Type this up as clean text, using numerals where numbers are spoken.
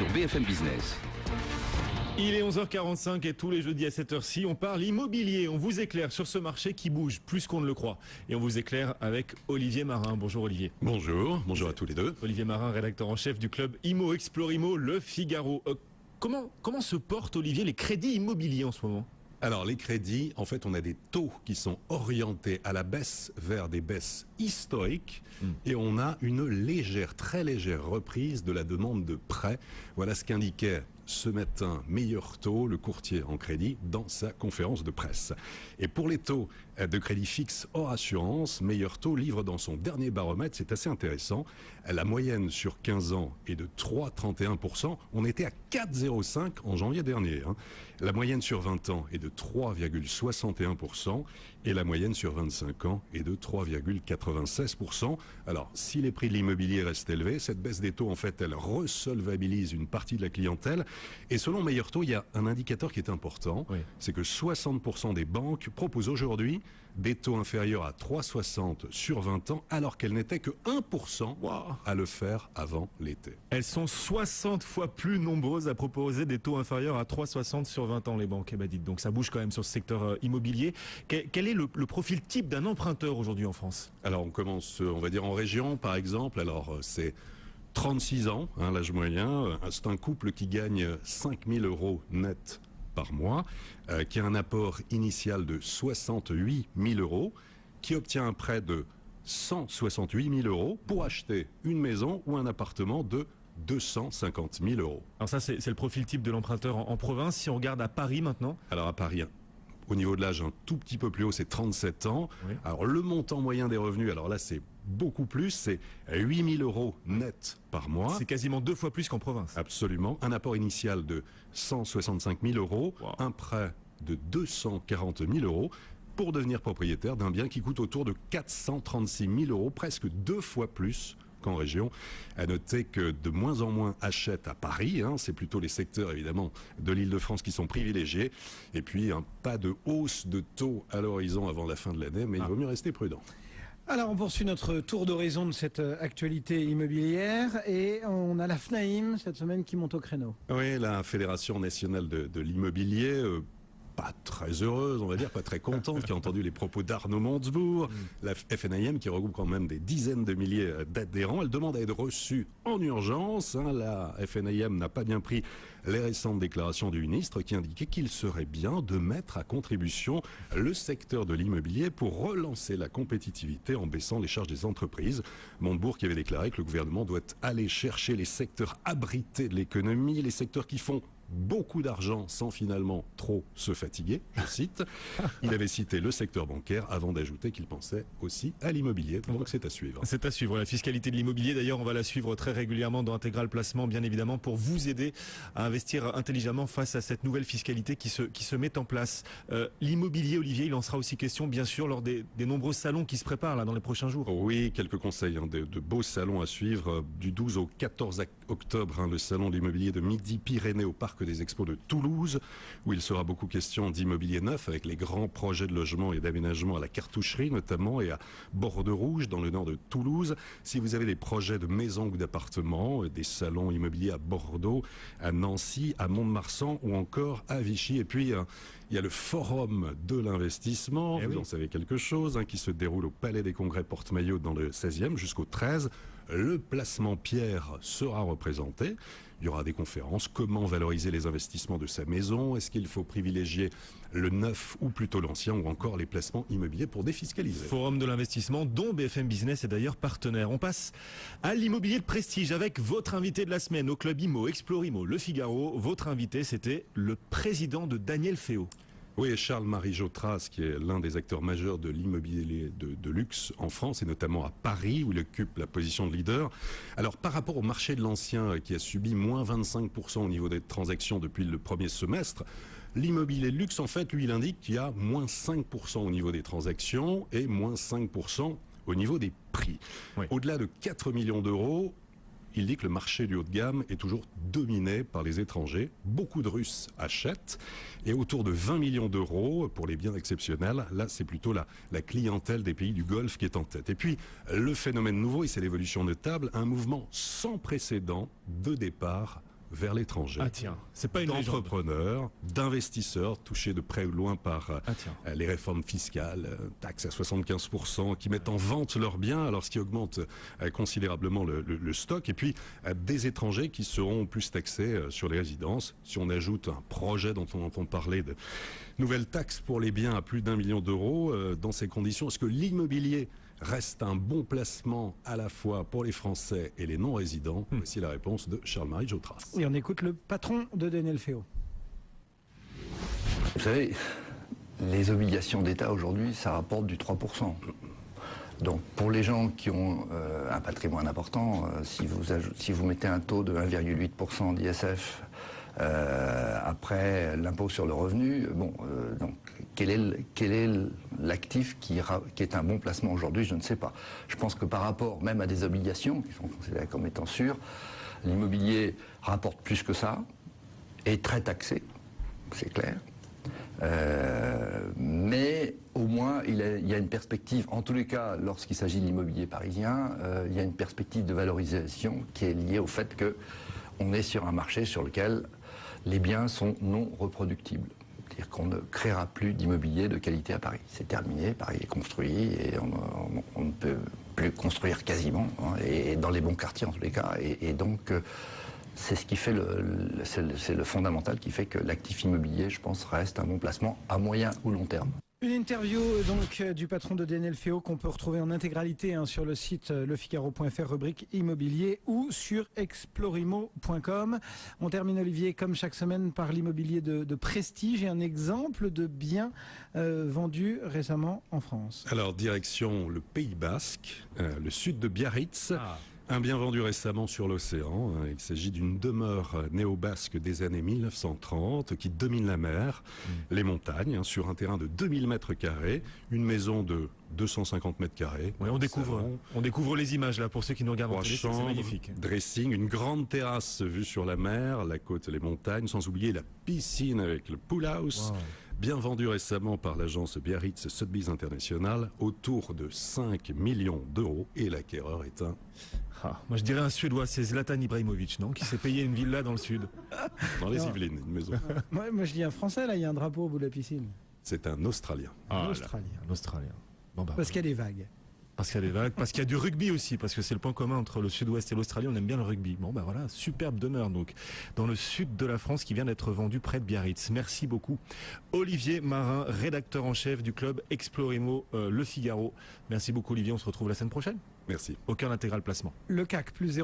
sur BFM Business. Il est 11h45 et tous les jeudis à cette heure-ci, on parle immobilier. On vous éclaire sur ce marché qui bouge plus qu'on ne le croit. Et on vous éclaire avec Olivier Marin. Bonjour Olivier. Bonjour à tous les deux. Olivier Marin, rédacteur en chef du club Imo Explore Imo, Le Figaro. Comment se portent, Olivier, les crédits immobiliers en ce moment ? Alors les crédits, en fait on a des taux qui sont orientés à la baisse vers des baisses historiques et on a une très légère reprise de la demande de prêt. Voilà ce qu'indiquait ce matin Meilleur Taux, le courtier en crédit, dans sa conférence de presse. Et pour les taux de crédit fixe hors assurance, Meilleur Taux livre dans son dernier baromètre, c'est assez intéressant, la moyenne sur 15 ans est de 3,31%. On était à 4,05% en janvier dernier. La moyenne sur 20 ans est de 3,61% et la moyenne sur 25 ans est de 3,96%. Alors, si les prix de l'immobilier restent élevés, cette baisse des taux, en fait, elle resolvabilise une partie de la clientèle. Et selon Meilleur Taux, il y a un indicateur qui est important, c'est que 60% des banques proposent aujourd'hui des taux inférieurs à 3,60 sur 20 ans, alors qu'elles n'étaient que 1% à le faire avant l'été. Elles sont 60 fois plus nombreuses à proposer des taux inférieurs à 3,60 sur 20 ans, les banques. Eh ben dites, donc ça bouge quand même sur ce secteur immobilier. Quel est le profil type d'un emprunteur aujourd'hui en France ? Alors on commence, on va dire en région par exemple, alors c'est 36 ans, l'âge moyen, c'est un couple qui gagne 5 000 € net par mois, qui a un apport initial de 68 000 €, qui obtient un prêt de 168 000 € pour acheter une maison ou un appartement de 250 000 €. Alors ça, c'est le profil type de l'emprunteur en province. Si on regarde à Paris maintenant ? Alors à Paris, au niveau de l'âge, un tout petit peu plus haut, c'est 37 ans. Oui. Alors le montant moyen des revenus, alors là c'est beaucoup plus, c'est 8 000 € net par mois. C'est quasiment 2 fois plus qu'en province. Absolument. Un apport initial de 165 000 €, un prêt de 240 000 € pour devenir propriétaire d'un bien qui coûte autour de 436 000 €, presque 2 fois plus qu'en région. À noter que de moins en moins achètent à Paris, c'est plutôt les secteurs évidemment de l'Île-de-France qui sont privilégiés. Et puis pas de hausse de taux à l'horizon avant la fin de l'année, mais il vaut mieux rester prudent. Alors on poursuit notre tour d'horizon de cette actualité immobilière et on a la FNAIM cette semaine qui monte au créneau. Oui, la Fédération nationale de l'immobilier, pas très heureuse, on va dire, pas très contente, qui a entendu les propos d'Arnaud Montebourg. La FNAIM qui regroupe quand même des dizaines de milliers d'adhérents, elle demande à être reçue en urgence. La FNAIM n'a pas bien pris les récentes déclarations du ministre qui indiquait qu'il serait bien de mettre à contribution le secteur de l'immobilier pour relancer la compétitivité en baissant les charges des entreprises. Montebourg qui avait déclaré que le gouvernement doit aller chercher les secteurs abrités de l'économie, les secteurs qui font beaucoup d'argent sans finalement trop se fatiguer, je cite. Il avait cité le secteur bancaire avant d'ajouter qu'il pensait aussi à l'immobilier. Donc c'est à suivre. C'est à suivre. La fiscalité de l'immobilier, d'ailleurs, on va la suivre très régulièrement dans Intégral Placement, bien évidemment, pour vous aider à investir intelligemment face à cette nouvelle fiscalité qui se met en place. L'immobilier, Olivier, il en sera aussi question, bien sûr, lors des nombreux salons qui se préparent là dans les prochains jours. Oui, quelques conseils, de beaux salons à suivre. Du 12 au 14 octobre, le salon de l'immobilier de Midi-Pyrénées au Parc des Expos de Toulouse, où il sera beaucoup question d'immobilier neuf avec les grands projets de logement et d'aménagement à la Cartoucherie notamment et à Bordeaux-Rouge dans le nord de Toulouse. Si vous avez des projets de maisons ou d'appartements, des salons immobiliers à Bordeaux, à Nancy, à Mont-de-Marsan ou encore à Vichy. Et puis il y a le Forum de l'investissement, vous en savez quelque chose, qui se déroule au Palais des Congrès Porte-Maillot dans le 16e jusqu'au 13. Le placement Pierre sera représenté. Il y aura des conférences. Comment valoriser les investissements de sa maison? Est-ce qu'il faut privilégier le neuf ou plutôt l'ancien ou encore les placements immobiliers pour défiscaliser? Forum de l'investissement dont BFM Business est d'ailleurs partenaire. On passe à l'immobilier de prestige avec votre invité de la semaine au club Imo Explore Imo Le Figaro. Votre invité, c'était le président de Daniel Féo. Oui, Charles-Marie Jotras, qui est l'un des acteurs majeurs de l'immobilier de luxe en France, et notamment à Paris, où il occupe la position de leader. Alors, par rapport au marché de l'ancien, qui a subi moins 25% au niveau des transactions depuis le premier semestre, l'immobilier de luxe, en fait, lui, il indique qu'il y a moins 5% au niveau des transactions et moins 5% au niveau des prix. Oui. Au-delà de 4 millions d'euros, il dit que le marché du haut de gamme est toujours dominé par les étrangers. Beaucoup de Russes achètent. Et autour de 20 millions d'euros pour les biens exceptionnels, là c'est plutôt la clientèle des pays du Golfe qui est en tête. Et puis le phénomène nouveau, et c'est l'évolution notable, un mouvement sans précédent de départ vers l'étranger. Ah tiens, c'est pas une légende. D'entrepreneurs, d'investisseurs touchés de près ou de loin par tiens. les réformes fiscales, taxes à 75%, qui mettent en vente leurs biens, alors ce qui augmente considérablement le stock, et puis des étrangers qui seront plus taxés sur les résidences. Si on ajoute un projet dont on entend parler de nouvelles taxes pour les biens à plus d'1 million d'euros, dans ces conditions, est-ce que l'immobilier reste un bon placement à la fois pour les Français et les non-résidents? Voici la réponse de Charles-Marie Jotras. Et on écoute le patron de DNLFO. Vous savez, les obligations d'État aujourd'hui, ça rapporte du 3%. Donc pour les gens qui ont un patrimoine important, si vous mettez un taux de 1,8% d'ISF après l'impôt sur le revenu, donc quel est l'actif qui est un bon placement aujourd'hui? Je ne sais pas. Je pense que par rapport même à des obligations qui sont considérées comme étant sûres, l'immobilier rapporte plus que ça, est très taxé, c'est clair. Mais au moins il y a une perspective, en tous les cas lorsqu'il s'agit de l'immobilier parisien, il y a une perspective de valorisation qui est liée au fait qu'on est sur un marché sur lequel les biens sont non reproductibles. C'est-à-dire qu'on ne créera plus d'immobilier de qualité à Paris. C'est terminé, Paris est construit et on ne peut plus construire quasiment, hein, et dans les bons quartiers en tous les cas. Et donc c'est ce qui fait c'est le fondamental qui fait que l'actif immobilier, je pense, reste un bon placement à moyen ou long terme. Une interview donc du patron de DNLFO qu'on peut retrouver en intégralité sur le site lefigaro.fr, rubrique immobilier, ou sur explorimo.com. On termine, Olivier, comme chaque semaine, par l'immobilier de prestige et un exemple de bien vendu récemment en France. Alors direction le Pays Basque, le sud de Biarritz. Un bien vendu récemment sur l'océan. Il s'agit d'une demeure néo-basque des années 1930 qui domine la mer, les montagnes, sur un terrain de 2000 mètres carrés, une maison de 250 mètres carrés. Ouais, on découvre les images là pour ceux qui nous regardent en télé, c'est magnifique. Dressing, une grande terrasse vue sur la mer, la côte, les montagnes, sans oublier la piscine avec le pool house. Wow. Bien vendu récemment par l'agence Biarritz Sotheby's International, autour de 5 millions d'euros, et l'acquéreur est un... moi je dirais un Suédois, c'est Zlatan Ibrahimovic, non? Qui s'est payé une villa dans le sud. Dans les Yvelines, une maison. Moi je dis un Français, là, il y a un drapeau au bout de la piscine. C'est un Australien. Un Australien. Bon, parce qu'il y a des vagues. Parce qu'il y a des vagues, parce qu'il y a du rugby aussi, parce que c'est le point commun entre le sud-ouest et l'Australie, on aime bien le rugby. Bon ben voilà, superbe demeure donc dans le sud de la France qui vient d'être vendue près de Biarritz. Merci beaucoup Olivier Marin, rédacteur en chef du club Explorimo Le Figaro. Merci beaucoup Olivier, on se retrouve la semaine prochaine. Merci. Aucun intégral placement. Le CAC plus 0.